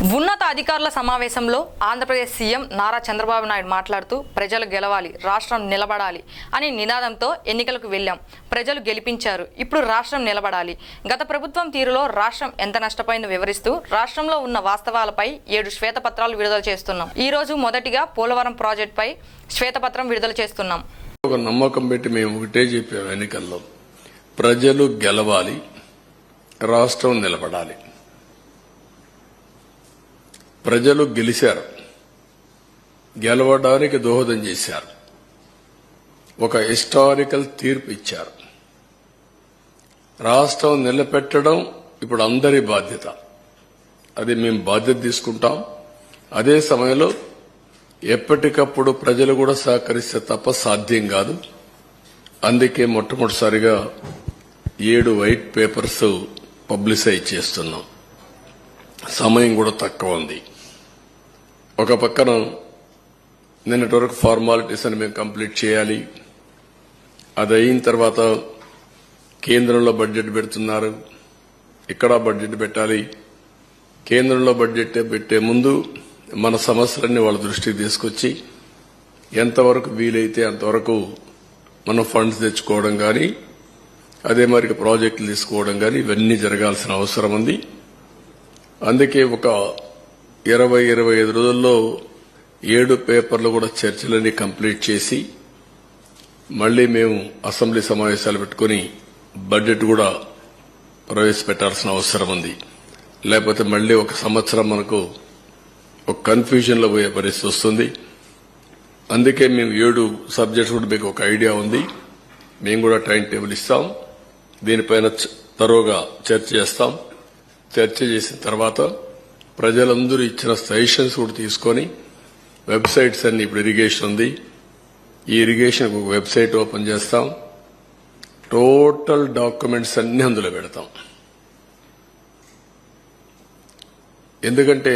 ఉన్నత అధికారుల సమావేశంలో ఆంధ్రప్రదేశ్ సీఎం నారా చంద్రబాబు నాయుడు మాట్లాడుతూ ప్రజలు గెలవాలి, రాష్ట్రం నిలబడాలి అని నినాదంతో ఎన్నికలకు వెళ్లాం. ప్రజలు గెలిపించారు, ఇప్పుడు రాష్ట్రం నిలబడాలి. గత ప్రభుత్వం తీరులో రాష్ట్రం ఎంత నష్టపోయిందో వివరిస్తూ రాష్ట్రంలో ఉన్న వాస్తవాలపై 7 శ్వేతపత్రాలు విడుదల చేస్తున్నాం. ఈ రోజు మొదటిగా పోలవరం ప్రాజెక్టుపై శ్వేతపత్రం విడుదల చేస్తున్నాం. ఒక నమ్మకం పెట్టి మేము ఒకటే చెప్పాం, ఎన్నికల్లో ప్రజలు గెలవాలి, రాష్ట్రం నిలబడాలి. ప్రజలు గెలిచారు, గెలవడానికి దోహదం చేశారు, ఒక హిస్టారికల్ తీర్పు ఇచ్చారు. రాష్ట్రం నిలబెట్టడం ఇప్పుడు అందరి బాధ్యత. అది మేము బాధ్యత తీసుకుంటాం. అదే సమయంలో ఎప్పటికప్పుడు ప్రజలు కూడా సహకరిస్తే తప్ప సాధ్యం కాదు. అందుకే మొట్టమొదటిసారిగా 7 వైట్ పేపర్స్ పబ్లిసైజ్ చేస్తున్నాం. సమయం కూడా తక్కువ ఉంది. ఒక పక్కన నిన్నటి వరకు ఫార్మాలిటీస్ అని మేము కంప్లీట్ చేయాలి. అది అయిన తర్వాత కేంద్రంలో బడ్జెట్ పెడుతున్నారు, ఇక్కడ బడ్జెట్ పెట్టాలి. కేంద్రంలో బడ్జెట్ పెట్టే ముందు మన సమస్యలన్నీ వాళ్ళ దృష్టికి తీసుకొచ్చి ఎంతవరకు వీలైతే అంతవరకు మనం ఫండ్స్ తెచ్చుకోవడం కానీ, అదే మరి ప్రాజెక్టులు తీసుకోవడం కానీ ఇవన్నీ జరగాల్సిన అవసరం ఉంది. అందుకే ఒక 20-25 రోజుల్లో 7 పేపర్లు కూడా చర్చలన్నీ కంప్లీట్ చేసి మళ్లీ మేము అసెంబ్లీ సమావేశాలు పెట్టుకుని బడ్జెట్ కూడా ప్రవేశపెట్టాల్సిన అవసరం ఉంది. లేకపోతే మళ్లీ ఒక సంవత్సరం మనకు ఒక కన్ఫ్యూజన్ లో పోయే పరిస్థితి వస్తుంది. అందుకే మేము 7 సబ్జెక్ట్స్ కూడా మీకు ఒక ఐడియా ఉంది. మేము కూడా టైం టేబుల్ ఇస్తాం. దీనిపైన తరోగా చర్చ చేస్తాం. చర్చ చేసిన తర్వాత ప్రజలందరూ ఇచ్చిన సజెషన్స్ కూడా తీసుకుని వెబ్సైట్స్ అన్ని, ఇప్పుడు ఇరిగేషన్ ఉంది, ఈ ఇరిగేషన్ ఒక వెబ్సైట్ ఓపెన్ చేస్తాం. టోటల్ డాక్యుమెంట్స్ అన్ని అందులో పెడతాం. ఎందుకంటే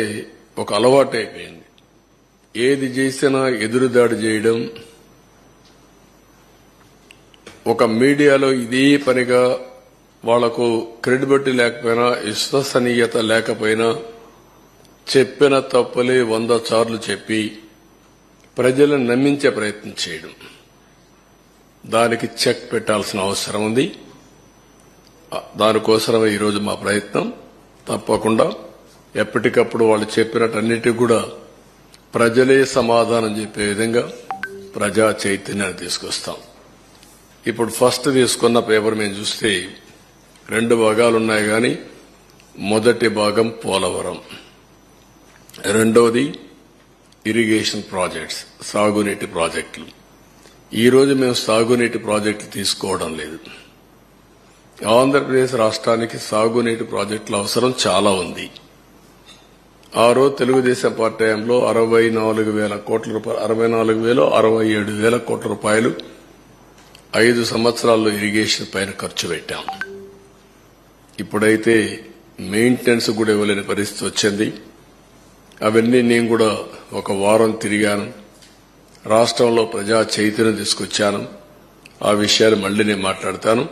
ఒక అలవాటు అయిపోయింది, ఏది చేసినా ఎదురుదాడి చేయడం. ఒక మీడియాలో ఇదే పనిగా వాళ్లకు క్రెడిబిలిటీ లేకపోయినా, విశ్వసనీయత లేకపోయినా చెప్పిన తప్పులే 100 సార్లు చెప్పి ప్రజలను నమ్మించే ప్రయత్నం చేయడం. దానికి చెక్ పెట్టాల్సిన అవసరం ఉంది. దానికోసమే ఈరోజు మా ప్రయత్నం. తప్పకుండా ఎప్పటికప్పుడు వాళ్ళు చెప్పినట్టన్నిటికీ కూడా ప్రజలే సమాధానం చెప్పే విధంగా ప్రజా చైతన్యాన్ని తీసుకొస్తాం. ఇప్పుడు ఫస్ట్ తీసుకున్న పేపర్ మేము చూస్తే 2 భాగాలున్నాయి. కానీ మొదటి భాగం పోలవరం, రెండోది ఇరిగేషన్ ప్రాజెక్ట్స్, సాగునీటి ప్రాజెక్టులు. ఈ రోజు మేము సాగునీటి ప్రాజెక్టులు తీసుకోవడం లేదు. ఆంధ్రప్రదేశ్ రాష్ట్రానికి సాగునీటి ప్రాజెక్టుల అవసరం చాలా ఉంది. ఆ రోజు తెలుగుదేశం పార్టీ హయాంలో 64,000 కోట్ల రూపాయలు, 67,000 కోట్ల రూపాయలు 5 సంవత్సరాల్లో ఇరిగేషన్ పైన ఖర్చు పెట్టాం. ఇప్పుడైతే మెయింటెనెన్స్ కూడా ఇవ్వలేని పరిస్థితి వచ్చింది. అవన్నీ నేను కూడా ఒక వారం తిరిగాను. రాష్ట్రంలో ప్రజా చైతన్యం తీసుకొచ్చాను. ఆ విషయాలు మళ్లీ నేను మాట్లాడతాను.